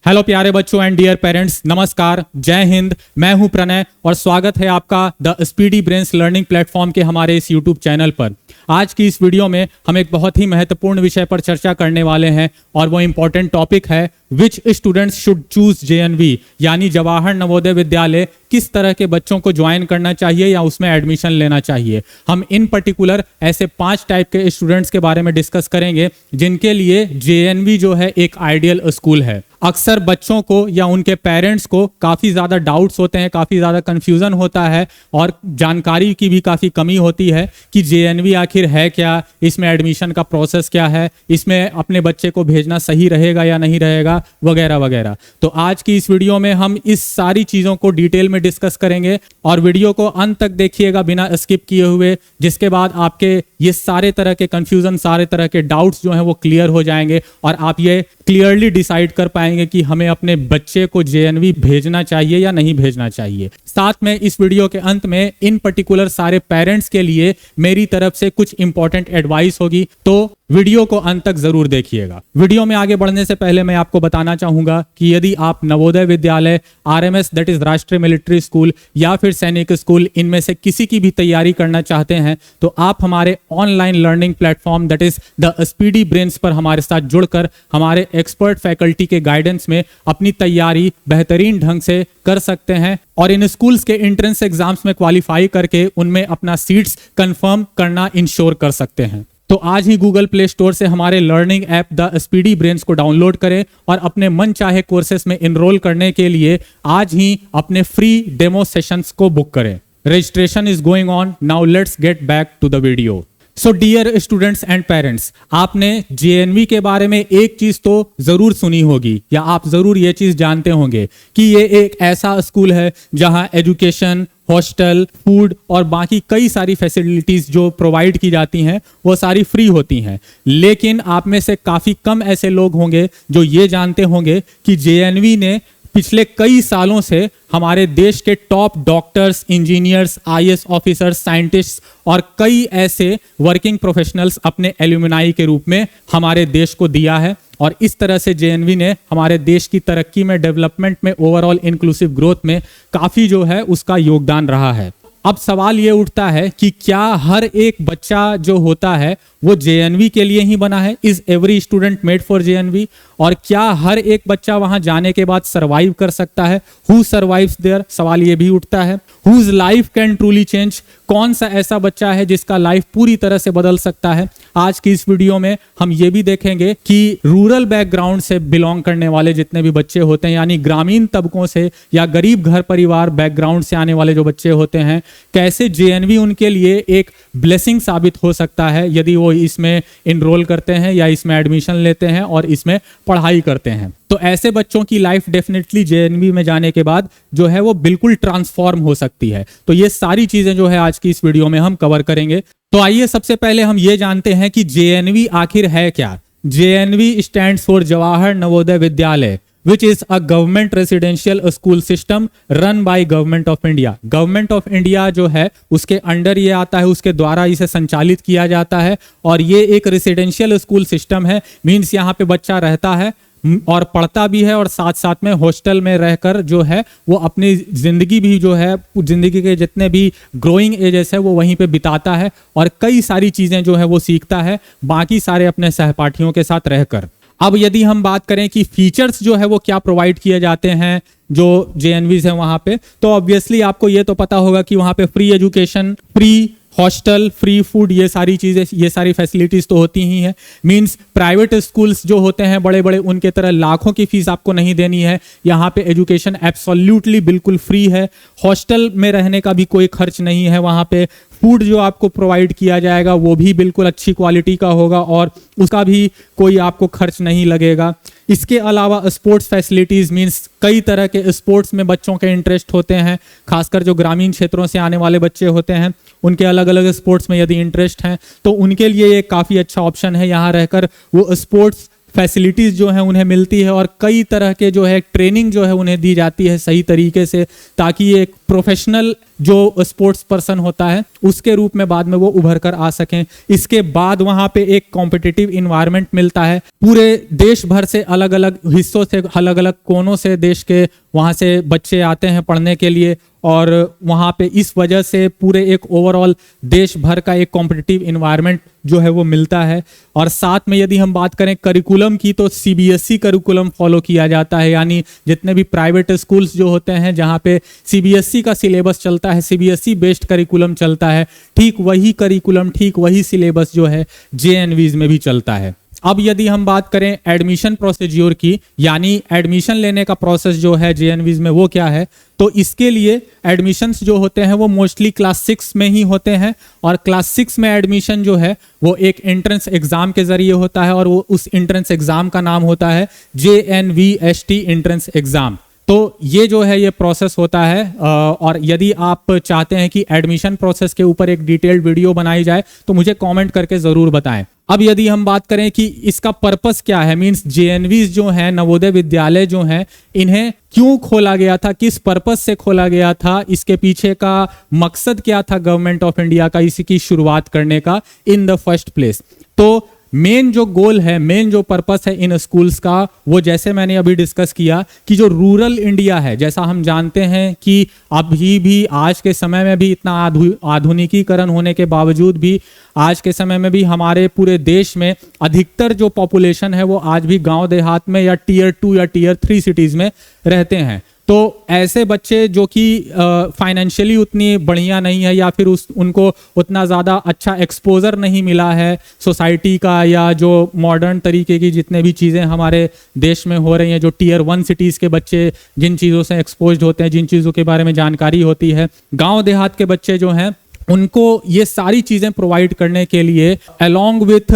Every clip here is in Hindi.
हेलो प्यारे बच्चों एंड डियर पेरेंट्स, नमस्कार, जय हिंद। मैं हूं प्रणय और स्वागत है आपका the speedy brains learning platform के हमारे इस यूट्यूब चैनल पर। आज की इस वीडियो में हम एक बहुत ही महत्वपूर्ण विषय पर चर्चा करने वाले हैं और वो इंपॉर्टेंट टॉपिक है which students should choose JNV, यानी जवाहर नवोदय विद्यालय किस तरह के बच्चों को ज्वाइन करना चाहिए या उसमें एडमिशन लेना चाहिए। हम इन पर्टिकुलर ऐसे 5 टाइप के स्टूडेंट्स के बारे में डिस्कस करेंगे जिनके लिए जेएनवी जो है एक आइडियल स्कूल है। अक्सर बच्चों को या उनके पेरेंट्स को काफ़ी ज़्यादा डाउट्स होते हैं, काफ़ी ज़्यादा कन्फ्यूज़न होता है और जानकारी की भी काफ़ी कमी होती है कि जेएनवी आखिर है क्या, इसमें एडमिशन का प्रोसेस क्या है, इसमें अपने बच्चे को भेजना सही रहेगा या नहीं रहेगा, वगैरह वगैरह। तो आज की इस वीडियो में हम इस सारी चीज़ों को डिटेल में डिस्कस करेंगे और वीडियो को अंत तक देखिएगा बिना स्किप किए हुए, जिसके बाद आपके ये सारे तरह के कन्फ्यूज़न, सारे तरह के डाउट्स जो हैं वो क्लियर हो जाएंगे और आप ये क्लियरली डिसाइड कर पाएंगे कि हमें अपने बच्चे को जेएनवी भेजना चाहिए या नहीं भेजना चाहिए। साथ में इस वीडियो के अंत में इन पर्टिकुलर सारे पेरेंट्स के लिए मेरी तरफ से कुछ इंपॉर्टेंट एडवाइस होगी, तो वीडियो को अंत तक जरूर देखिएगा। वीडियो में आगे बढ़ने से पहले मैं आपको बताना चाहूंगा कि यदि आप Navodaya Vidyalaya, RMS that is राष्ट्रीय मिलिट्री स्कूल या फिर सैनिक स्कूल, इनमें से किसी की भी तैयारी करना चाहते हैं तो आप हमारे online learning platform that is the speedy brains पर हमारे साथ जुड़कर हमारे एक्सपर्ट फैकल्टी के गाइडेंस में अपनी तैयारी बेहतरीन ढंग से कर सकते हैं और इन स्कूल्स के एंट्रेंस एग्जाम्स में क्वालिफाई करके उनमें अपना सीट्स कंफर्म करना इंश्योर कर सकते हैं। तो आज ही गूगल प्ले स्टोर से हमारे learning app the speedy brains को डाउनलोड करें और अपने मन चाहे कोर्सेस में एनरोल करने के लिए आज ही अपने फ्री डेमो सेशंस को बुक करें। Registration is going on now, let's get back to the video. So dear students and parents, आपने जेएनवी के बारे में एक चीज तो जरूर सुनी होगी या आप जरूर ये चीज जानते होंगे कि ये एक ऐसा स्कूल है जहां एजुकेशन, हॉस्टल, फूड और बाकी कई सारी फैसिलिटीज जो प्रोवाइड की जाती हैं वो सारी फ्री होती हैं। लेकिन आप में से काफी कम ऐसे लोग होंगे जो ये जानते होंगे कि जेएनवी ने पिछले कई सालों से हमारे देश के top doctors, engineers, IAS officers, scientists और कई ऐसे वर्किंग प्रोफेशनल्स अपने एल्यूमिनाई के रूप में हमारे देश को दिया है और इस तरह से जेएनवी ने हमारे देश की तरक्की में, डेवलपमेंट में, ओवरऑल इंक्लूसिव ग्रोथ में काफ़ी जो है उसका योगदान रहा है। अब सवाल ये उठता है कि क्या हर एक बच्चा जो होता है वो जेएनवी के लिए ही बना है? Is every student made for JNV? और क्या हर एक बच्चा वहां जाने के बाद सरवाइव कर सकता है? Who survives there? सवाल ये भी उठता है। Whose life can truly change? कौन सा ऐसा बच्चा है जिसका लाइफ पूरी तरह से बदल सकता है? आज की इस वीडियो में हम ये भी देखेंगे कि रूरल बैकग्राउंड से बिलोंग करने वाले जितने भी बच्चे होते हैं, यानी ग्रामीण तबकों से या गरीब घर परिवार बैकग्राउंड से आने वाले जो बच्चे होते हैं, कैसे जेएनवी उनके लिए एक ब्लेसिंग साबित हो सकता है यदि वो इसमें इनरोल करते हैं या इसमें एडमिशन लेते हैं और इसमें पढ़ाई करते हैं। तो ऐसे बच्चों की लाइफ डेफिनेटली जेएनवी में जाने के बाद जो है वो बिल्कुल ट्रांसफॉर्म हो सकती है। तो ये सारी चीजें जो है आज की इस वीडियो में हम कवर करेंगे। तो आइए सबसे पहले हम ये जानते हैं कि जेएनवी आखिर है क्या। JNV stands for Jawahar Navodaya Vidyalaya, which is a government residential school system run by Government of India। Government of India जो है उसके अंडर ये आता है, उसके द्वारा इसे संचालित किया जाता है और ये एक रेसिडेंशियल स्कूल सिस्टम है। मीन्स यहाँ पे बच्चा रहता है और पढ़ता भी है और साथ साथ में हॉस्टल में रहकर जो है वो अपनी जिंदगी भी जो है, जिंदगी के जितने भी ग्रोइंग एजेस है वो वहीं पे बिताता है और कई सारी चीज़ें जो है वो सीखता है बाकी सारे अपने सहपाठियों के साथ रहकर। अब यदि हम बात करें कि फीचर्स जो है वो क्या प्रोवाइड किए जाते हैं जो जेएनवीज है वहां पे, तो ऑब्वियसली आपको ये तो पता होगा कि वहां पे free education, free hostel, free food, ये सारी चीजें, ये सारी फैसिलिटीज तो होती ही है। मींस प्राइवेट स्कूल्स जो होते हैं बड़े बड़े, उनके तरह लाखों की फीस आपको नहीं देनी है। यहाँ पे एजुकेशन एब्सोल्युटली बिल्कुल फ्री है। हॉस्टल में रहने का भी कोई खर्च नहीं है। वहाँ पे फूड जो आपको प्रोवाइड किया जाएगा वो भी बिल्कुल अच्छी क्वालिटी का होगा और उसका भी कोई आपको खर्च नहीं लगेगा। इसके अलावा स्पोर्ट्स फैसिलिटीज, मींस कई तरह के स्पोर्ट्स में बच्चों के इंटरेस्ट होते हैं, खासकर जो ग्रामीण क्षेत्रों से आने वाले बच्चे होते हैं उनके अलग अलग स्पोर्ट्स में यदि इंटरेस्ट हैं तो उनके लिए ये काफ़ी अच्छा ऑप्शन है। यहाँ रहकर वो स्पोर्ट्स फैसिलिटीज़ जो है उन्हें मिलती है और कई तरह के जो है ट्रेनिंग जो है उन्हें दी जाती है सही तरीके से, ताकि ये एक प्रोफेशनल जो स्पोर्ट्स पर्सन होता है उसके रूप में बाद में वो उभर कर आ सकें। इसके बाद वहां पे एक कॉम्पिटिटिव इन्वायरमेंट मिलता है, पूरे देश भर से अलग अलग हिस्सों से, अलग अलग कोनों से देश के वहां से बच्चे आते हैं पढ़ने के लिए, और वहां पे इस वजह से पूरे एक ओवरऑल देश भर का एक कॉम्पिटिटिव इन्वायरमेंट जो है वो मिलता है। और साथ में यदि हम बात करें करिकुलम की, तो सीबीएसई करिकुलम फॉलो किया जाता है, यानी जितने भी प्राइवेट स्कूल्स जो होते हैं जहां पे सीबीएसई का सिलेबस चलता है, सीबीएसई बेस्ड करिकुलम चलता है, ठीक वही करिकुलम, ठीक वही सिलेबस जो है जेएनवीज में भी चलता है। अब यदि हम बात करें एडमिशन प्रोसीज्योर की, यानी एडमिशन लेने का प्रोसेस जो है जेएनवीज में वो क्या है, तो इसके लिए एडमिशन्स जो होते हैं वो मोस्टली क्लास 6 में ही होते हैं, और क्लास 6 में एडमिशन जो है वो एक एंट्रेंस एग्जाम के जरिए होता है, और वो उस एंट्रेंस एग्जाम का नाम होता है JNVST एंट्रेंस एग्जाम। तो ये जो है ये प्रोसेस होता है, और यदि आप चाहते हैं कि एडमिशन प्रोसेस के ऊपर एक डिटेल्ड वीडियो बनाई जाए तो मुझे कमेंट करके जरूर बताएं। अब यदि हम बात करें कि इसका पर्पस क्या है, मींस जेएनवीज जो हैं, नवोदय विद्यालय जो हैं, इन्हें क्यों खोला गया था, किस पर्पस से खोला गया था, इसके पीछे का मकसद क्या था गवर्नमेंट ऑफ इंडिया का इसकी शुरुआत करने का इन द फर्स्ट प्लेस। तो मेन जो गोल है, मेन जो पर्पस है इन स्कूल्स का, वो जैसे मैंने अभी डिस्कस किया कि जो रूरल इंडिया है, जैसा हम जानते हैं कि अभी भी आज के समय में भी इतना आधुनिकीकरण होने के बावजूद भी आज के समय में भी हमारे पूरे देश में अधिकतर जो पॉपुलेशन है वो आज भी गांव देहात में या टियर 2 या टियर 3 सिटीज में रहते हैं। तो ऐसे बच्चे जो कि फाइनेंशियली उतनी बढ़िया नहीं है, या फिर उनको उतना ज़्यादा अच्छा एक्सपोजर नहीं मिला है सोसाइटी का, या जो मॉडर्न तरीके की जितने भी चीज़ें हमारे देश में हो रही हैं, जो टियर 1 सिटीज़ के बच्चे जिन चीज़ों से एक्सपोज्ड होते हैं, जिन चीज़ों के बारे में जानकारी होती है, गांव देहात के बच्चे जो हैं उनको ये सारी चीजें प्रोवाइड करने के लिए along with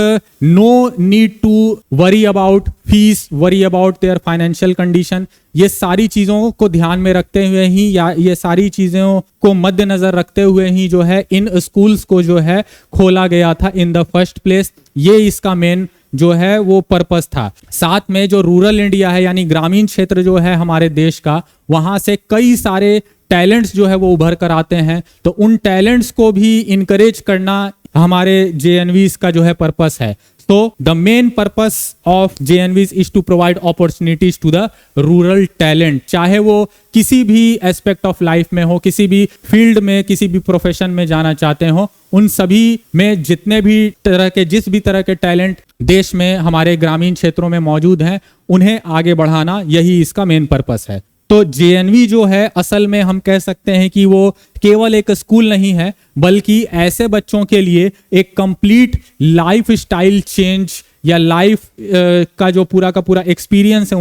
no need to worry about fees, worry about their financial condition, ये सारी चीजों को ध्यान में रखते हुए ही, या ये सारी चीजों को मद्देनजर रखते हुए ही जो है इन स्कूल्स को जो है खोला गया था इन द फर्स्ट प्लेस। ये इसका मेन जो है वो पर्पस था। साथ में जो रूरल इंडिया है, यानी ग्रामीण क्षेत्र जो है हमारे देश का, वहां से कई सारे टैलेंट्स जो है वो उभर कर आते हैं, तो उन टैलेंट्स को भी इनकरेज करना हमारे जेएनवीज का जो है पर्पस है। तो the main purpose of JNVs is to provide opportunities to the rural talent, चाहे वो किसी भी एस्पेक्ट ऑफ लाइफ में हो, किसी भी फील्ड में, किसी भी प्रोफेशन में जाना चाहते हो, उन सभी में जितने भी तरह के, जिस भी तरह के टैलेंट देश में हमारे ग्रामीण क्षेत्रों में मौजूद हैं, उन्हें आगे बढ़ाना, यही इसका मेन पर्पस है। तो जेएनवी जो है असल में हम कह सकते हैं कि वो केवल एक स्कूल नहीं है, बल्कि ऐसे बच्चों के लिए एक कंप्लीट लाइफ स्टाइल चेंज या लाइफ का जो पूरा का पूरा एक्सपीरियंस है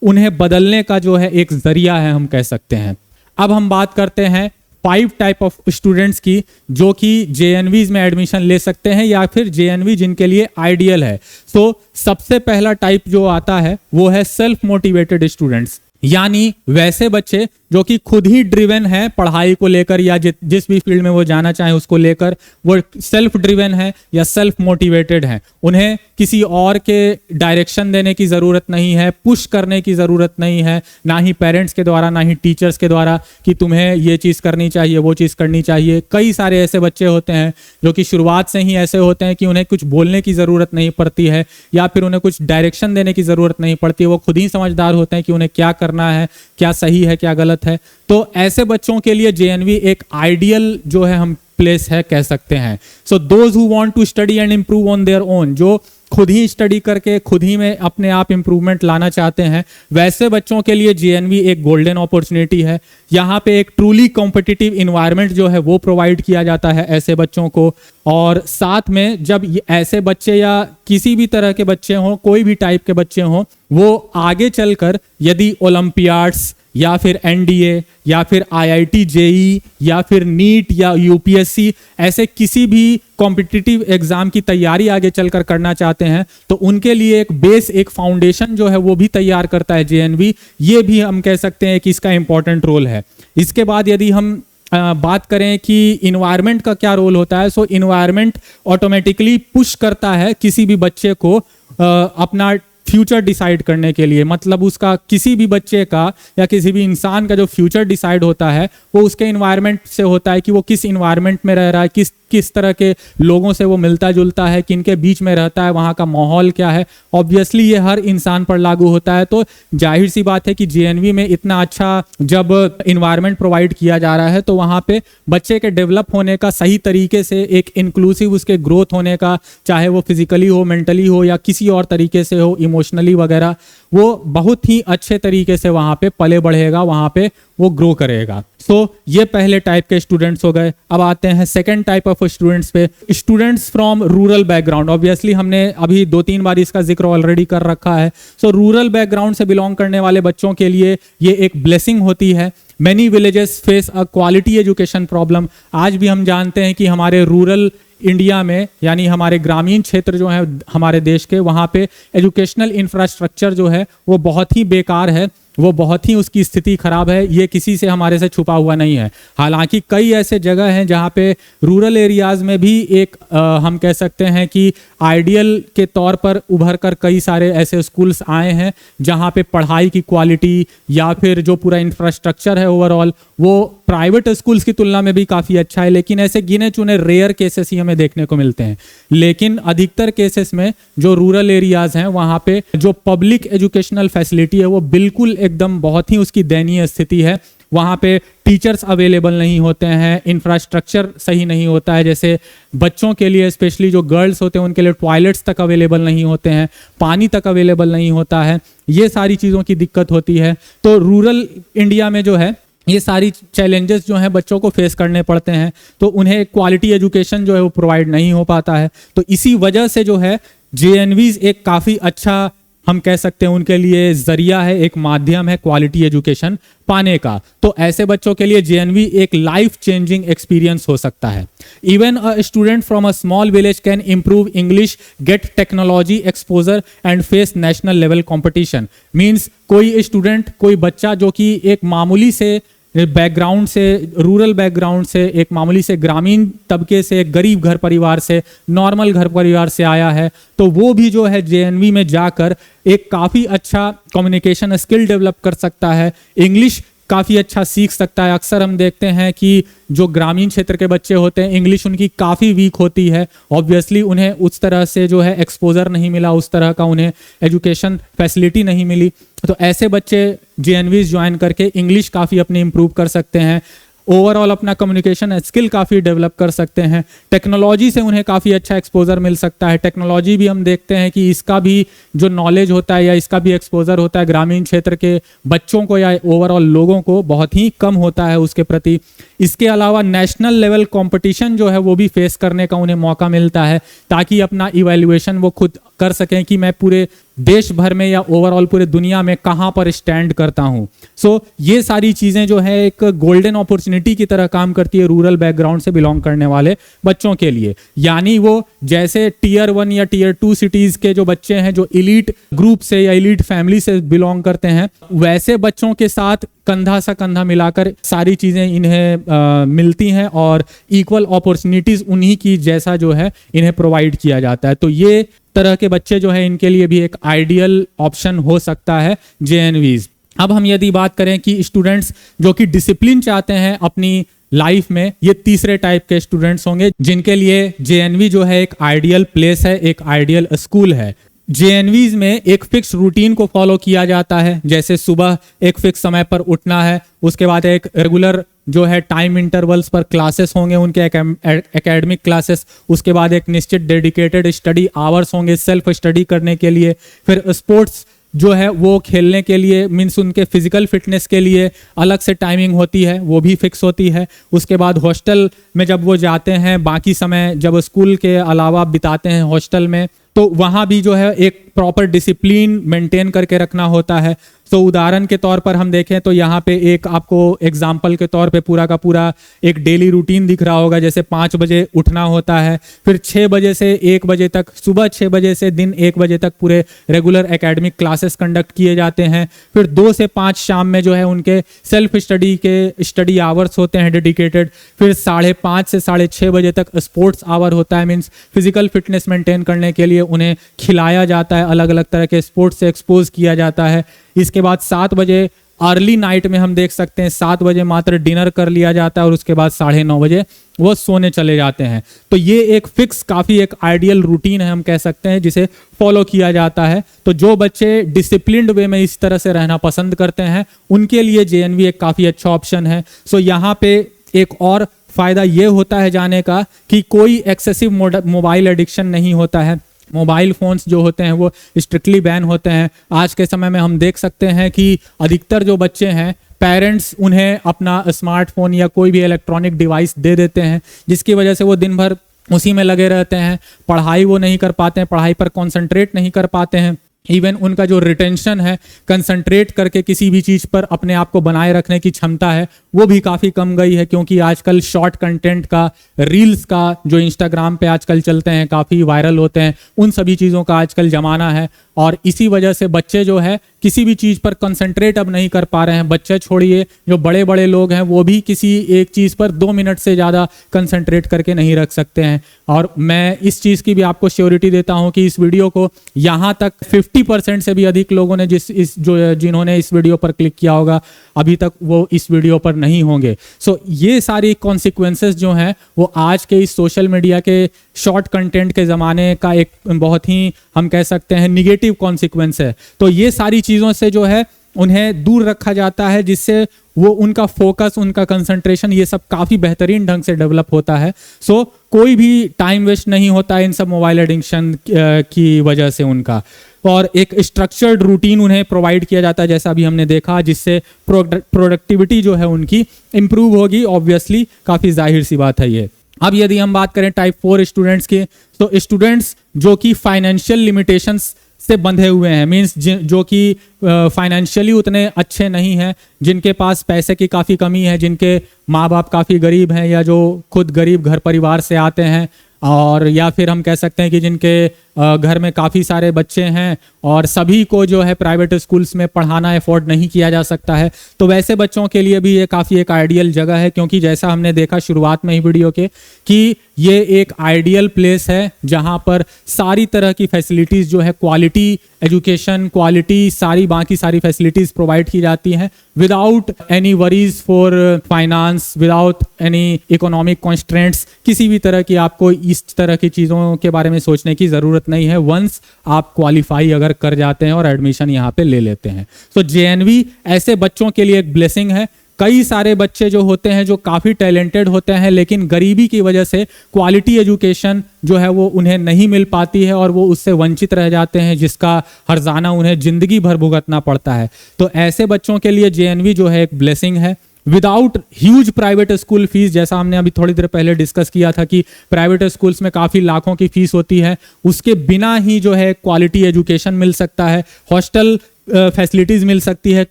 उन्हें बदलने का जो है एक जरिया है, हम कह सकते हैं। अब हम बात करते हैं 5 टाइप ऑफ स्टूडेंट्स की जो कि जेएनवीज में एडमिशन ले सकते हैं, या फिर जेएनवी जिनके लिए आइडियल है। तो सबसे पहला टाइप जो आता है वो है सेल्फ मोटिवेटेड स्टूडेंट्स, यानी वैसे बच्चे जो कि खुद ही ड्रिवन है पढ़ाई को लेकर, या जिस भी फील्ड में वो जाना चाहे उसको लेकर, वो सेल्फ ड्रिवन है या सेल्फ मोटिवेटेड है। उन्हें किसी और के डायरेक्शन देने की ज़रूरत नहीं है, पुश करने की ज़रूरत नहीं है, ना ही पेरेंट्स के द्वारा, ना ही टीचर्स के द्वारा कि तुम्हें ये चीज़ करनी चाहिए, वो चीज़ करनी चाहिए। कई सारे ऐसे बच्चे होते हैं जो कि शुरुआत से ही ऐसे होते हैं कि उन्हें कुछ बोलने की ज़रूरत नहीं पड़ती है, या फिर उन्हें कुछ डायरेक्शन देने की ज़रूरत नहीं पड़ती है। वो खुद ही समझदार होते हैं कि उन्हें क्या करना है, क्या सही है, क्या गलत है। तो ऐसे बच्चों के लिए जेएनवी एक आइडियल जो है हम प्लेस है, कह सकते हैं। So those who want to study and improve on their own, जो खुद ही स्टडी करके खुद ही में अपने आप इंप्रूवमेंट लाना चाहते हैं, वैसे बच्चों के लिए जेएनवी एक गोल्डन अपॉर्चुनिटी है। यहाँ पे एक ट्रूली कॉम्पिटिटिव इन्वायरमेंट जो है वो प्रोवाइड किया जाता है ऐसे बच्चों को। और साथ में जब ऐसे बच्चे या किसी भी तरह के बच्चे हों, कोई भी टाइप के बच्चे हों, वो आगे चलकर यदि ओलंपियाड्स या फिर एनडीए या फिर आईआईटी जेई या फिर नीट या यूपीएससी, ऐसे किसी भी कॉम्पिटिटिव एग्जाम की तैयारी आगे चलकर करना चाहते हैं, तो उनके लिए एक बेस, एक फाउंडेशन जो है वो भी तैयार करता है जेएनवी। ये भी हम कह सकते हैं कि इसका इंपॉर्टेंट रोल है। इसके बाद यदि हम बात करें कि इन्वायरमेंट का क्या रोल होता है, सो इन्वायरमेंट ऑटोमेटिकली पुश करता है किसी भी बच्चे को अपना फ्यूचर डिसाइड करने के लिए, मतलब उसका किसी भी बच्चे का या किसी भी इंसान का जो फ्यूचर डिसाइड होता है वो उसके इन्वायरमेंट से होता है कि वो किस इन्वायरमेंट में रह रहा है, किस तरह के लोगों से वो मिलता जुलता है, किनके बीच में रहता है, वहाँ का माहौल क्या है। ऑब्वियसली ये हर इंसान पर लागू होता है। तो जाहिर सी बात है कि जेएनवी में इतना अच्छा जब इन्वायरमेंट प्रोवाइड किया जा रहा है तो वहाँ पे बच्चे के डेवलप होने का सही तरीके से एक इंक्लूसिव उसके ग्रोथ होने का, चाहे वो फिजिकली हो, मेंटली हो या किसी और तरीके से हो, इमोशनली वगैरह, वो बहुत ही अच्छे तरीके से वहाँ पे पले बढ़ेगा, वहाँ पे वो ग्रो करेगा। सो ये पहले टाइप के स्टूडेंट्स हो गए। अब आते हैं सेकंड टाइप ऑफ स्टूडेंट्स पे, students from rural background. Obviously हमने अभी 2-3 बार इसका जिक्र ऑलरेडी कर रखा है। सो रूरल बैकग्राउंड से बिलोंग करने वाले बच्चों के लिए ये एक ब्लेसिंग होती है। Many villages face a quality education problem. आज भी हम जानते हैं कि हमारे रूरल इंडिया में, यानी हमारे ग्रामीण क्षेत्र जो है हमारे देश के, वहाँ पे एजुकेशनल इंफ्रास्ट्रक्चर जो है वो बहुत ही बेकार है, वो बहुत ही उसकी स्थिति खराब है। ये किसी से हमारे से छुपा हुआ नहीं है। हालांकि कई ऐसे जगह हैं जहाँ पे रूरल एरियाज में भी एक हम कह सकते हैं कि आइडियल के तौर पर उभर कर कई सारे ऐसे स्कूल्स आए हैं जहाँ पे पढ़ाई की क्वालिटी या फिर जो पूरा इंफ्रास्ट्रक्चर है ओवरऑल वो प्राइवेट स्कूल्स की तुलना में भी काफ़ी अच्छा है। लेकिन ऐसे गिने चुने रेयर केसेस ही हमें देखने को मिलते हैं। लेकिन अधिकतर केसेस में जो रूरल एरियाज हैं वहाँ पे जो पब्लिक एजुकेशनल फैसिलिटी है वो बिल्कुल एकदम बहुत ही उसकी दयनीय स्थिति है। वहाँ पे टीचर्स अवेलेबल नहीं होते हैं, इंफ्रास्ट्रक्चर सही नहीं होता है, जैसे बच्चों के लिए स्पेशली जो गर्ल्स होते हैं उनके लिए टॉयलेट्स तक अवेलेबल नहीं होते हैं, पानी तक अवेलेबल नहीं होता है, ये सारी चीज़ों की दिक्कत होती है। तो रूरल इंडिया में जो है ये सारी चैलेंजेस जो हैं बच्चों को फेस करने पड़ते हैं, तो उन्हें क्वालिटी एजुकेशन जो है वो प्रोवाइड नहीं हो पाता है। तो इसी वजह से जो है जेएनवीज एक काफ़ी अच्छा, हम कह सकते हैं उनके लिए जरिया है, एक माध्यम है क्वालिटी एजुकेशन पाने का। तो ऐसे बच्चों के लिए जेएनवी एक लाइफ चेंजिंग एक्सपीरियंस हो सकता है। Even a student from a small village can improve English, get technology exposure and face national level competition. Means कोई स्टूडेंट, कोई बच्चा जो कि एक मामूली से बैकग्राउंड से, रूरल बैकग्राउंड से, एक मामूली से ग्रामीण तबके से, एक गरीब घर परिवार से, नॉर्मल घर परिवार से आया है, तो वो भी जो है जेएनवी में जाकर एक काफ़ी अच्छा कम्युनिकेशन स्किल डेवलप कर सकता है, इंग्लिश काफ़ी अच्छा सीख सकता है। अक्सर हम देखते हैं कि जो ग्रामीण क्षेत्र के बच्चे होते हैं इंग्लिश उनकी काफ़ी वीक होती है। ऑब्वियसली उन्हें उस तरह से जो है एक्सपोजर नहीं मिला, उस तरह का उन्हें एजुकेशन फैसिलिटी नहीं मिली। तो ऐसे बच्चे जेएनवीज ज्वाइन करके इंग्लिश काफ़ी अपनी इम्प्रूव कर सकते हैं, ओवरऑल अपना कम्युनिकेशन स्किल काफ़ी डेवलप कर सकते हैं। टेक्नोलॉजी से उन्हें काफ़ी अच्छा एक्सपोजर मिल सकता है। टेक्नोलॉजी भी हम देखते हैं कि इसका भी जो नॉलेज होता है या इसका भी एक्सपोजर होता है ग्रामीण क्षेत्र के बच्चों को या ओवरऑल लोगों को बहुत ही कम होता है उसके प्रति। इसके अलावा नेशनल लेवल कंपटीशन जो है वो भी फेस करने का उन्हें मौका मिलता है, ताकि अपना इवैल्यूएशन वो खुद कर सकें कि मैं पूरे देश भर में या ओवरऑल पूरे दुनिया में कहाँ पर स्टैंड करता हूँ। सो ये सारी चीज़ें जो है एक गोल्डन अपॉर्चुनिटी की तरह काम करती है रूरल बैकग्राउंड से बिलोंग करने वाले बच्चों के लिए। यानी वो जैसे टियर 1 या टियर 2 सिटीज़ के जो बच्चे हैं जो इलीट ग्रुप से या इलीट फैमिली से बिलोंग करते हैं, वैसे बच्चों के साथ कंधा सा कंधा मिलाकर सारी चीज़ें इन्हें मिलती हैं और इक्वल अपॉर्चुनिटीज़ उन्हीं की जैसा जो है इन्हें प्रोवाइड किया जाता है। तो ये तरह के बच्चे जो है इनके लिए भी एक आइडियल ऑप्शन हो सकता है जेएनवीज। अब हम यदि बात करें कि स्टूडेंट्स जो कि डिसिप्लिन चाहते हैं अपनी लाइफ में, ये तीसरे टाइप के स्टूडेंट्स होंगे जिनके लिए जेएनवी जो है एक आइडियल प्लेस है, एक आइडियल स्कूल है। जेएनवीज में एक फिक्स रूटीन को फॉलो किया जाता है, जैसे सुबह एक फिक्स समय पर उठना है, उसके बाद एक रेगुलर जो है टाइम इंटरवल्स पर क्लासेस होंगे उनके एकेडमिक क्लासेस, उसके बाद एक निश्चित डेडिकेटेड स्टडी आवर्स होंगे सेल्फ स्टडी करने के लिए, फिर स्पोर्ट्स जो है वो खेलने के लिए मीन्स उनके फिजिकल फिटनेस के लिए अलग से टाइमिंग होती है, वो भी फिक्स होती है। उसके बाद हॉस्टल में जब वो जाते हैं, बाकी समय जब स्कूल के अलावा बिताते हैं हॉस्टल में, तो वहाँ भी जो है एक प्रॉपर डिसिप्लिन मेंटेन करके रखना होता है। तो उदाहरण के तौर पर हम देखें तो यहाँ पे एक आपको एग्जाम्पल के तौर पे पूरा का पूरा एक डेली रूटीन दिख रहा होगा। जैसे 5 बजे उठना होता है, फिर 6 बजे से 1 बजे तक, सुबह 6 बजे से दिन 1 बजे तक पूरे रेगुलर एकेडमिक क्लासेस कंडक्ट किए जाते हैं। फिर 2 से 5 शाम में जो है उनके सेल्फ स्टडी के स्टडी आवर्स होते हैं डेडिकेटेड। फिर 5:30 से 6:30 बजे तक स्पोर्ट्स आवर होता है, मीन्स फिजिकल फिटनेस मेंटेन करने के लिए उन्हें खिलाया जाता है, अलग अलग तरह के स्पोर्ट्स से एक्सपोज किया जाता है। इसके बाद 7 बजे अर्ली नाइट में हम देख सकते हैं 7 बजे मात्र डिनर कर लिया जाता है और उसके बाद 9:30 बजे वो सोने चले जाते हैं। तो ये एक फिक्स काफ़ी एक आइडियल रूटीन है, हम कह सकते हैं, जिसे फॉलो किया जाता है। तो जो बच्चे डिसिप्लिन्ड वे में इस तरह से रहना पसंद करते हैं उनके लिए जेएनवी एक काफ़ी अच्छा ऑप्शन है। सो यहाँ पे एक और फ़ायदा ये होता है जाने का कि कोई एक्सेसिव मोबाइल एडिक्शन नहीं होता है। मोबाइल फ़ोन्स जो होते हैं वो स्ट्रिक्टली बैन होते हैं। आज के समय में हम देख सकते हैं कि अधिकतर जो बच्चे हैं, पेरेंट्स उन्हें अपना स्मार्टफोन या कोई भी इलेक्ट्रॉनिक डिवाइस दे देते हैं, जिसकी वजह से वो दिन भर उसी में लगे रहते हैं। पढ़ाई वो नहीं कर पाते हैं, पढ़ाई पर कॉन्सेंट्रेट नहीं कर पाते हैं। इवन उनका जो रिटेंशन है, कंसंट्रेट करके किसी भी चीज़ पर अपने आप को बनाए रखने की क्षमता है, वो भी काफ़ी कम गई है, क्योंकि आजकल शॉर्ट कंटेंट का, रील्स का जो इंस्टाग्राम पे आजकल चलते हैं, काफ़ी वायरल होते हैं, उन सभी चीज़ों का आजकल ज़माना है। और इसी वजह से बच्चे जो है किसी भी चीज़ पर कंसंट्रेट अब नहीं कर पा रहे हैं। बच्चे छोड़िए, जो बड़े बड़े लोग हैं वो भी किसी एक चीज़ पर 2 मिनट से ज़्यादा कंसंट्रेट करके नहीं रख सकते हैं। और मैं इस चीज़ की भी आपको श्योरिटी देता हूं कि इस वीडियो को यहाँ तक 50% से भी अधिक लोगों ने जिन्होंने इस वीडियो पर क्लिक किया होगा, अभी तक वो इस वीडियो पर नहीं होंगे। सो ये सारी कॉन्सिक्वेंसेस जो हैं वो आज के इस सोशल मीडिया के शॉर्ट कंटेंट के ज़माने का एक बहुत ही, हम कह सकते हैं, निगेटिव कॉन्सिक्वेंस है। तो ये सारी चीज़ों से जो है उन्हें दूर रखा जाता है, जिससे वो उनका फोकस, उनका कंसंट्रेशन, ये सब काफ़ी बेहतरीन ढंग से डेवलप होता है। सो कोई भी टाइम वेस्ट नहीं होता है इन सब मोबाइल एडिक्शन की वजह से उनका। और एक स्ट्रक्चर्ड रूटीन उन्हें प्रोवाइड किया जाता है, जैसा अभी हमने देखा, जिससे प्रोडक्टिविटी जो है उनकी इम्प्रूव होगी। ऑब्वियसली काफ़ी जाहिर सी बात है ये। अब यदि हम बात करें टाइप 4 स्टूडेंट्स की, तो स्टूडेंट्स जो कि फाइनेंशियल लिमिटेशंस से बंधे हुए हैं, मीन्स जो कि फाइनेंशियली उतने अच्छे नहीं हैं, जिनके पास पैसे की काफ़ी कमी है, जिनके माँ बाप काफ़ी गरीब हैं, या जो खुद गरीब घर परिवार से आते हैं, और या फिर हम कह सकते हैं कि जिनके घर में काफ़ी सारे बच्चे हैं और सभी को जो है प्राइवेट स्कूल्स में पढ़ाना अफोर्ड नहीं किया जा सकता है। तो वैसे बच्चों के लिए भी ये काफ़ी एक आइडियल जगह है, क्योंकि जैसा हमने देखा शुरुआत में ही वीडियो के कि ये एक आइडियल प्लेस है जहाँ पर सारी तरह की फैसिलिटीज़ जो है, क्वालिटी एजुकेशन, क्वालिटी सारी बाकी सारी फैसिलिटीज़ प्रोवाइड की जाती हैं without any worries for finance, without any economic constraints. किसी भी तरह की आपको इस तरह की चीज़ों के बारे में सोचने की ज़रूरत नहीं है, वंस आप क्वालिफाई अगर कर जाते हैं और एडमिशन यहाँ पे ले लेते हैं। तो जेएनवी ऐसे बच्चों के लिए एक ब्लेसिंग है। कई सारे बच्चे जो होते हैं जो काफ़ी टैलेंटेड होते हैं, लेकिन गरीबी की वजह से क्वालिटी एजुकेशन जो है वो उन्हें नहीं मिल पाती है और वो उससे वंचित रह जाते हैं, जिसका हर्जाना उन्हें ज़िंदगी भर भुगतना पड़ता है। तो ऐसे बच्चों के लिए जेएनवी जो है एक ब्लेसिंग है। Without huge private school fees, जैसा हमने अभी थोड़ी देर पहले डिस्कस किया था कि प्राइवेट स्कूल्स में काफ़ी लाखों की फीस होती है, उसके बिना ही जो है क्वालिटी एजुकेशन मिल सकता है, हॉस्टल फैसिलिटीज़ मिल सकती है,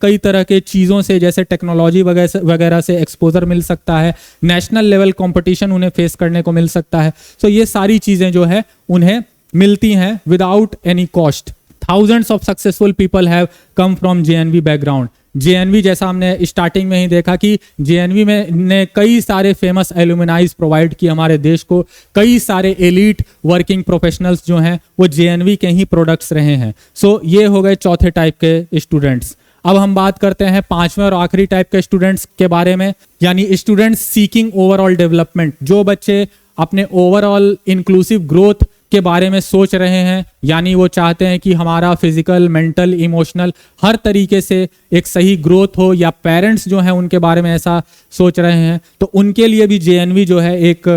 कई तरह के चीज़ों से जैसे टेक्नोलॉजी वगैरह से एक्सपोजर मिल सकता है, नेशनल लेवल कंपटीशन उन्हें फेस करने को मिल सकता है। सो ये सारी चीज़ें जो है उन्हें मिलती हैं without any cost. Thousands of successful people have come from JNV background. JNV, जैसा हमने स्टार्टिंग में ही देखा कि जेएनवी में ने कई सारे फेमस एलुमनाइज प्रोवाइड किए हमारे देश को। कई सारे एलीट वर्किंग प्रोफेशनल्स जो हैं वो जेएनवी के ही प्रोडक्ट्स रहे हैं। सो ये हो गए चौथे टाइप के स्टूडेंट्स। अब हम बात करते हैं पांचवें और आखिरी टाइप के स्टूडेंट्स के बारे में, यानी स्टूडेंट्स सीकिंग ओवरऑल डेवलपमेंट। जो बच्चे अपने ओवरऑल इंक्लूसिव ग्रोथ के बारे में सोच रहे हैं, यानी वो चाहते हैं कि हमारा फिजिकल, मेंटल, इमोशनल हर तरीके से एक सही ग्रोथ हो, या पेरेंट्स जो हैं उनके बारे में ऐसा सोच रहे हैं, तो उनके लिए भी जेएनवी जो है एक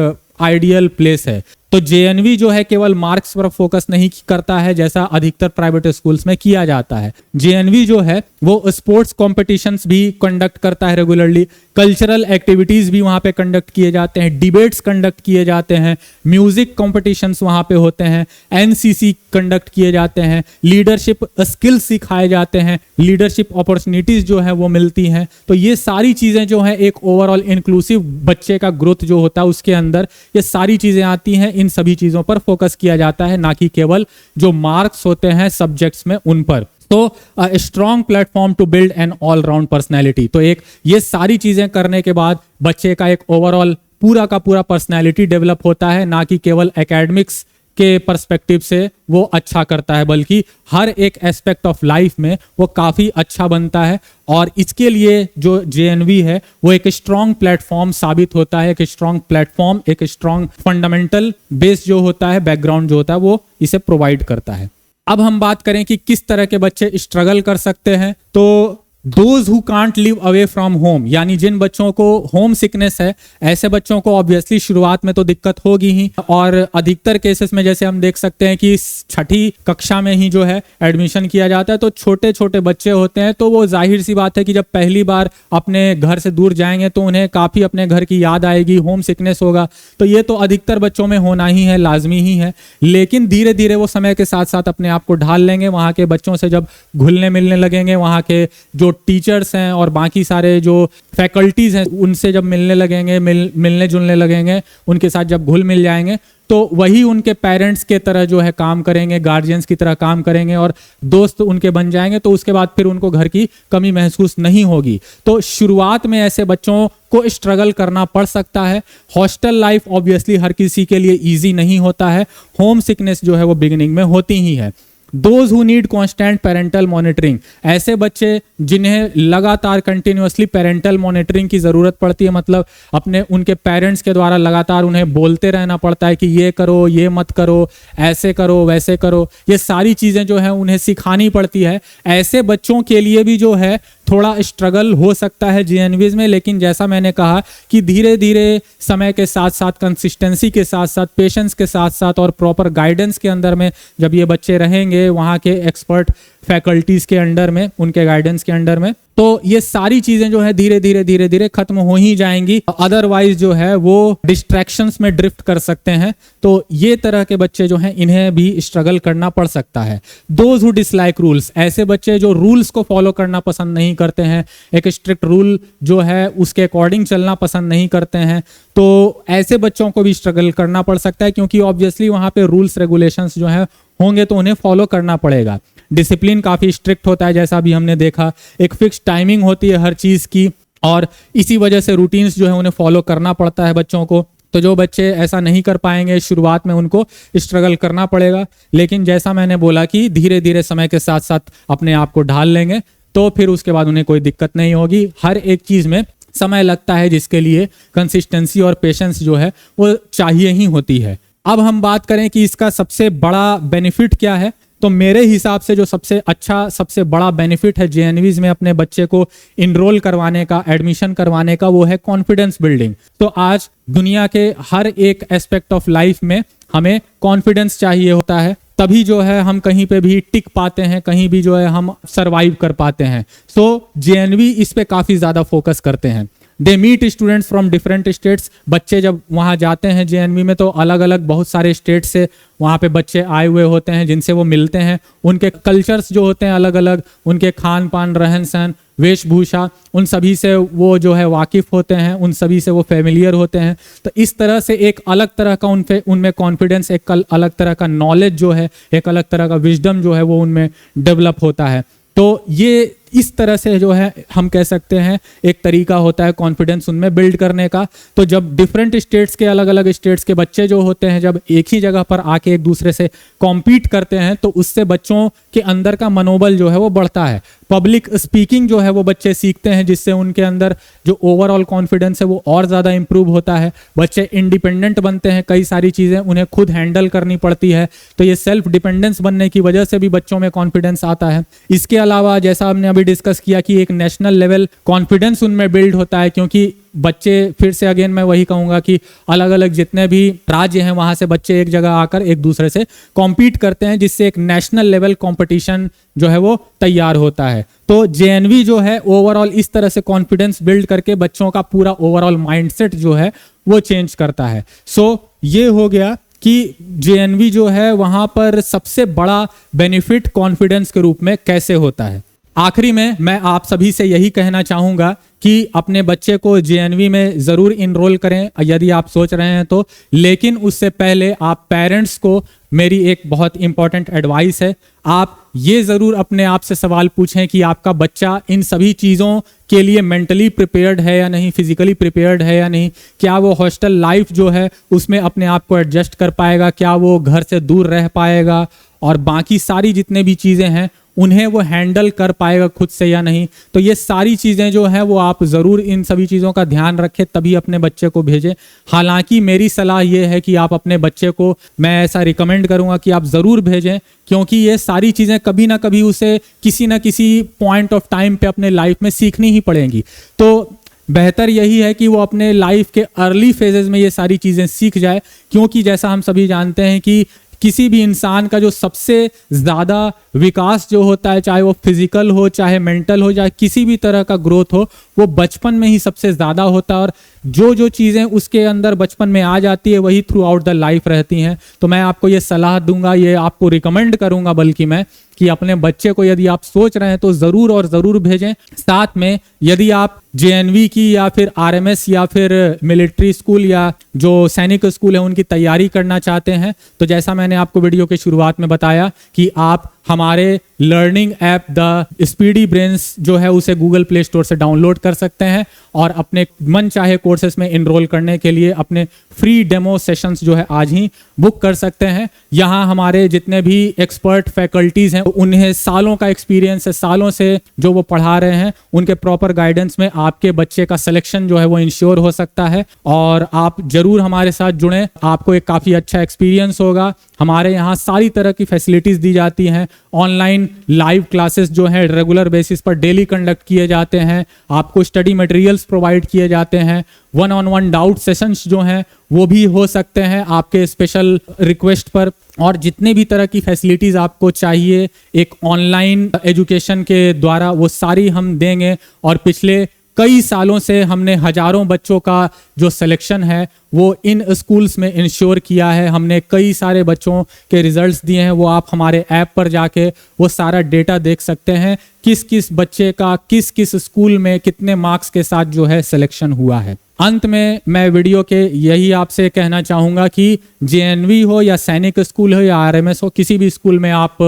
आइडियल प्लेस है। तो जेएनवी जो है केवल मार्क्स पर फोकस नहीं करता है जैसा अधिकतर प्राइवेट स्कूल्स में किया जाता है। जेएनवी जो है वो स्पोर्ट्स कॉम्पिटिशंस भी कंडक्ट करता है रेगुलरली, कल्चरल एक्टिविटीज भी वहां पे कंडक्ट किए जाते हैं, डिबेट्स कंडक्ट किए जाते हैं, म्यूजिक कॉम्पिटिशंस वहां पे होते हैं, एनसीसी कंडक्ट किए जाते हैं, लीडरशिप स्किल्स सिखाए जाते हैं, लीडरशिप अपॉर्चुनिटीज जो है वो मिलती हैं। तो ये सारी चीजें जो है एक ओवरऑल इंक्लूसिव बच्चे का ग्रोथ जो होता है उसके अंदर ये सारी चीजें आती हैं। इन सभी चीजों पर फोकस किया जाता है, ना कि केवल जो मार्क्स होते हैं सब्जेक्ट्स में उन पर। तो strong platform to build an all round personality. तो एक ये सारी चीजें करने के बाद बच्चे का एक ओवरऑल पूरा का पूरा पर्सनैलिटी डेवलप होता है, ना कि केवल एकेडमिक्स के पर्सपेक्टिव से वो अच्छा करता है, बल्कि हर एक एस्पेक्ट ऑफ लाइफ में वो काफी अच्छा बनता है। और इसके लिए जो जेएनवी है वो एक स्ट्रॉन्ग प्लेटफॉर्म साबित होता है, एक स्ट्रॉन्ग प्लेटफॉर्म, एक स्ट्रॉन्ग फंडामेंटल बेस जो होता है, बैकग्राउंड जो होता है वो इसे प्रोवाइड करता है। अब हम बात करें कि किस तरह के बच्चे स्ट्रगल कर सकते हैं, तो those who can't live away from home, यानी जिन बच्चों को होम सिकनेस है, ऐसे बच्चों को ऑब्वियसली शुरुआत में तो दिक्कत होगी ही। और अधिकतर केसेस में जैसे हम देख सकते हैं कि छठी कक्षा में ही जो है एडमिशन किया जाता है, तो छोटे छोटे बच्चे होते हैं, तो वो जाहिर सी बात है कि जब पहली बार अपने घर से दूर जाएंगे तो उन्हें काफी अपने घर की याद आएगी, होम सिकनेस होगा। तो ये तो अधिकतर बच्चों में होना ही है, लाजमी ही है। लेकिन धीरे धीरे वो समय के साथ साथ अपने आप को ढाल लेंगे, वहां के बच्चों से जब घुलने मिलने लगेंगे, वहां के जो टीचर्स हैं और बाकी सारे जो फैकल्टीज हैं उनसे जब मिलने लगेंगे, मिलने जुलने लगेंगे, उनके साथ जब घुल मिल जाएंगे तो वही उनके पेरेंट्स के तरह जो है काम करेंगे, गार्जियंस की तरह काम करेंगे और दोस्त उनके बन जाएंगे। तो उसके बाद फिर उनको घर की कमी महसूस नहीं होगी। तो शुरुआत में ऐसे बच्चों को स्ट्रगल करना पड़ सकता है। हॉस्टल लाइफ ऑब्वियसली हर किसी के लिए इजी नहीं होता है, होम सिकनेस जो है वो बिगिनिंग में होती ही है। Those who need constant parental monitoring, ऐसे बच्चे जिन्हें लगातार कंटिन्यूअसली पेरेंटल मॉनिटरिंग की जरूरत पड़ती है, मतलब अपने उनके पेरेंट्स के द्वारा लगातार उन्हें बोलते रहना पड़ता है कि ये करो, ये मत करो, ऐसे करो, वैसे करो, ये सारी चीजें जो है उन्हें सिखानी पड़ती है। ऐसे बच्चों के लिए भी जो है थोड़ा स्ट्रगल हो सकता है जेएनवीज में, लेकिन जैसा मैंने कहा कि धीरे धीरे समय के साथ साथ, कंसिस्टेंसी के साथ साथ, पेशेंस के साथ साथ और प्रॉपर गाइडेंस के अंदर में जब ये बच्चे रहेंगे वहाँ के एक्सपर्ट फैकल्टीज के अंडर में, उनके गाइडेंस के अंडर में, तो ये सारी चीजें जो है धीरे धीरे खत्म हो ही जाएंगी। अदरवाइज जो है वो डिस्ट्रैक्शंस में ड्रिफ्ट कर सकते हैं। तो ये तरह के बच्चे जो हैं इन्हें भी स्ट्रगल करना पड़ सकता है। दोज हु डिसलाइक रूल्स, ऐसे बच्चे जो रूल्स को फॉलो करना पसंद नहीं करते हैं, एक स्ट्रिक्ट रूल जो है उसके अकॉर्डिंग चलना पसंद नहीं करते हैं, तो ऐसे बच्चों को भी स्ट्रगल करना पड़ सकता है, क्योंकि ऑब्वियसली वहां पे रूल्स रेगुलेशंस जो है होंगे तो उन्हें फॉलो करना पड़ेगा। डिसिप्लिन काफी स्ट्रिक्ट होता है, जैसा भी हमने देखा, एक फिक्स टाइमिंग होती है हर चीज की, और इसी वजह से रूटीन्स जो है उन्हें फॉलो करना पड़ता है बच्चों को। तो जो बच्चे ऐसा नहीं कर पाएंगे शुरुआत में उनको स्ट्रगल करना पड़ेगा, लेकिन जैसा मैंने बोला कि धीरे धीरे समय के साथ साथ अपने आप को ढाल लेंगे तो फिर उसके बाद उन्हें कोई दिक्कत नहीं होगी। हर एक चीज में समय लगता है, जिसके लिए कंसिस्टेंसी और पेशेंस जो है वो चाहिए ही होती है। अब हम बात करें कि इसका सबसे बड़ा बेनिफिट क्या है, तो मेरे हिसाब से जो सबसे अच्छा, सबसे बड़ा बेनिफिट है जेएनवीज में अपने बच्चे को इनरोल करवाने का, एडमिशन करवाने का, वो है कॉन्फिडेंस बिल्डिंग। तो आज दुनिया के हर एक एस्पेक्ट ऑफ लाइफ में हमें कॉन्फिडेंस चाहिए होता है, तभी जो है हम कहीं पे भी टिक पाते हैं, कहीं भी जो है हम सरवाइव कर पाते हैं। सो जेएनवी इस पे काफी ज्यादा फोकस करते हैं। They meet students from different states, बच्चे जब वहाँ जाते हैं जेएनवी में तो अलग अलग बहुत सारे स्टेट से वहाँ पे बच्चे आए हुए होते हैं जिनसे वो मिलते हैं। उनके कल्चर्स जो होते हैं अलग अलग, उनके खान पान, रहन सहन, वेशभूषा, उन सभी से वो जो है वाकिफ होते हैं, उन सभी से वो फेमिलियर होते हैं। तो इस तरह से एक अलग तरह का उनमें कॉन्फिडेंस, एक अलग तरह का नॉलेज जो है, एक अलग तरह का विजडम जो है वो उनमें डेवलप होता है। तो ये इस तरह से जो है हम कह सकते हैं एक तरीका होता है कॉन्फिडेंस उनमें बिल्ड करने का। तो जब डिफरेंट स्टेट्स के, अलग अलग स्टेट्स के बच्चे जो होते हैं जब एक ही जगह पर आके एक दूसरे से कॉम्पीट करते हैं तो उससे बच्चों के अंदर का मनोबल जो है वो बढ़ता है। पब्लिक स्पीकिंग जो है वो बच्चे सीखते हैं, जिससे उनके अंदर जो ओवरऑल कॉन्फिडेंस है वो और ज़्यादा इंप्रूव होता है। बच्चे इंडिपेंडेंट बनते हैं, कई सारी चीज़ें उन्हें खुद हैंडल करनी पड़ती है, तो ये सेल्फ डिपेंडेंस बनने की वजह से भी बच्चों में कॉन्फिडेंस आता है। इसके अलावा जैसा हमने अभी डिस्कस किया कि एक नेशनल लेवल कॉन्फिडेंस उनमें बिल्ड होता है, क्योंकि बच्चे फिर से अगेन मैं वही कहूँगा कि अलग अलग जितने भी राज्य हैं वहाँ से बच्चे एक जगह आकर एक दूसरे से कॉम्पीट करते हैं, जिससे एक नेशनल लेवल कॉम्पिटिशन जो है वो तैयार होता है। तो जेएनवी जो है ओवरऑल इस तरह से कॉन्फिडेंस बिल्ड करके बच्चों का पूरा ओवरऑल माइंडसेट जो है वो चेंज करता है। सो ये हो गया कि जेएनवी जो है वहाँ पर सबसे बड़ा बेनिफिट कॉन्फिडेंस के रूप में कैसे होता है। आखिरी में मैं आप सभी से यही कहना चाहूँगा कि अपने बच्चे को जेएनवी में ज़रूर इनरोल करें यदि आप सोच रहे हैं तो, लेकिन उससे पहले आप पेरेंट्स को मेरी एक बहुत इंपॉर्टेंट एडवाइस है, आप ये ज़रूर अपने आप से सवाल पूछें कि आपका बच्चा इन सभी चीज़ों के लिए मेंटली प्रिपेयर्ड है या नहीं, फिजिकली प्रिपेयर्ड है या नहीं, क्या वो हॉस्टल लाइफ जो है उसमें अपने आप को एडजस्ट कर पाएगा, क्या वो घर से दूर रह पाएगा और बाकी सारी जितने भी चीज़ें हैं उन्हें वो हैंडल कर पाएगा खुद से या नहीं। तो ये सारी चीज़ें जो हैं वो आप ज़रूर इन सभी चीज़ों का ध्यान रखें, तभी अपने बच्चे को भेजें। हालांकि मेरी सलाह ये है कि आप अपने बच्चे को, मैं ऐसा रिकमेंड करूंगा कि आप ज़रूर भेजें, क्योंकि ये सारी चीज़ें कभी ना कभी उसे किसी ना किसी पॉइंट ऑफ टाइम पे अपने लाइफ में सीखनी ही पड़ेंगी। तो बेहतर यही है कि वो अपने लाइफ के अर्ली फेजेस में ये सारी चीज़ें सीख जाए, क्योंकि जैसा हम सभी जानते हैं कि किसी भी इंसान का जो सबसे ज़्यादा विकास जो होता है, चाहे वो फिजिकल हो, चाहे मेंटल हो, चाहे किसी भी तरह का ग्रोथ हो, वो बचपन में ही सबसे ज़्यादा होता है। और जो चीज़ें उसके अंदर बचपन में आ जाती है वही थ्रू आउट द लाइफ रहती हैं। तो मैं आपको ये सलाह दूंगा, ये आपको रिकमेंड करूंगा बल्कि मैं, कि अपने बच्चे को यदि आप सोच रहे हैं तो ज़रूर और ज़रूर भेजें। साथ में यदि आप जेएनवी की या फिर आरएमएस या फिर मिलिट्री स्कूल या जो सैनिक स्कूल है उनकी तैयारी करना चाहते हैं, तो जैसा मैंने आपको वीडियो की शुरुआत में बताया कि आप हमारे learning app the speedy brains जो है उसे गूगल प्ले स्टोर से डाउनलोड कर सकते हैं और अपने मन चाहे कोर्सेस में इनरोल करने के लिए अपने फ्री डेमो सेशंस जो है आज ही बुक कर सकते हैं। यहाँ हमारे जितने भी एक्सपर्ट फैकल्टीज़ हैं उन्हें सालों का एक्सपीरियंस है, सालों से जो वो पढ़ा रहे हैं, उनके प्रॉपर गाइडेंस में आपके बच्चे का सिलेक्शन जो है वो इंश्योर हो सकता है। और आप जरूर हमारे साथ जुड़ें, आपको एक काफ़ी अच्छा एक्सपीरियंस होगा। हमारे यहाँ सारी तरह की फैसिलिटीज़ दी जाती हैं। ऑनलाइन लाइव क्लासेस जो हैं रेगुलर बेसिस पर डेली कंडक्ट किए जाते हैं, आपको स्टडी मटेरियल्स प्रोवाइड किए जाते हैं, 1-on-1 डाउट सेशंस जो हैं वो भी हो सकते हैं आपके स्पेशल रिक्वेस्ट पर। और जितने भी तरह की फैसिलिटीज़ आपको चाहिए एक ऑनलाइन एजुकेशन के द्वारा, वो सारी हम देंगे। और पिछले कई सालों से हमने हजारों बच्चों का जो सिलेक्शन है वो इन स्कूल्स में इंश्योर किया है। हमने कई सारे बच्चों के रिजल्ट्स दिए हैं, वो आप हमारे ऐप पर जाके वो सारा डेटा देख सकते हैं, किस किस बच्चे का किस किस स्कूल में कितने मार्क्स के साथ जो है सिलेक्शन हुआ है। अंत में मैं वीडियो के यही आपसे कहना चाहूँगा कि जेएनवी हो या सैनिक स्कूल हो या आरएमएस हो, किसी भी स्कूल में आप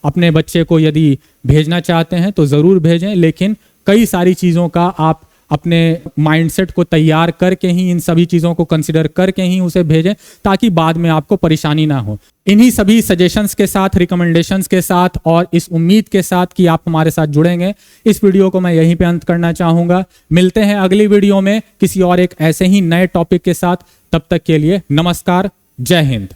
अपने बच्चे को यदि भेजना चाहते हैं तो ज़रूर भेजें, लेकिन कई सारी चीज़ों का आप अपने माइंडसेट को तैयार करके ही, इन सभी चीज़ों को कंसिडर करके ही उसे भेजें, ताकि बाद में आपको परेशानी ना हो। इन्हीं सभी सजेशंस के साथ, रिकमेंडेशंस के साथ और इस उम्मीद के साथ कि आप हमारे साथ जुड़ेंगे, इस वीडियो को मैं यहीं पे अंत करना चाहूँगा। मिलते हैं अगली वीडियो में किसी और एक ऐसे ही नए टॉपिक के साथ। तब तक के लिए नमस्कार, जय हिंद।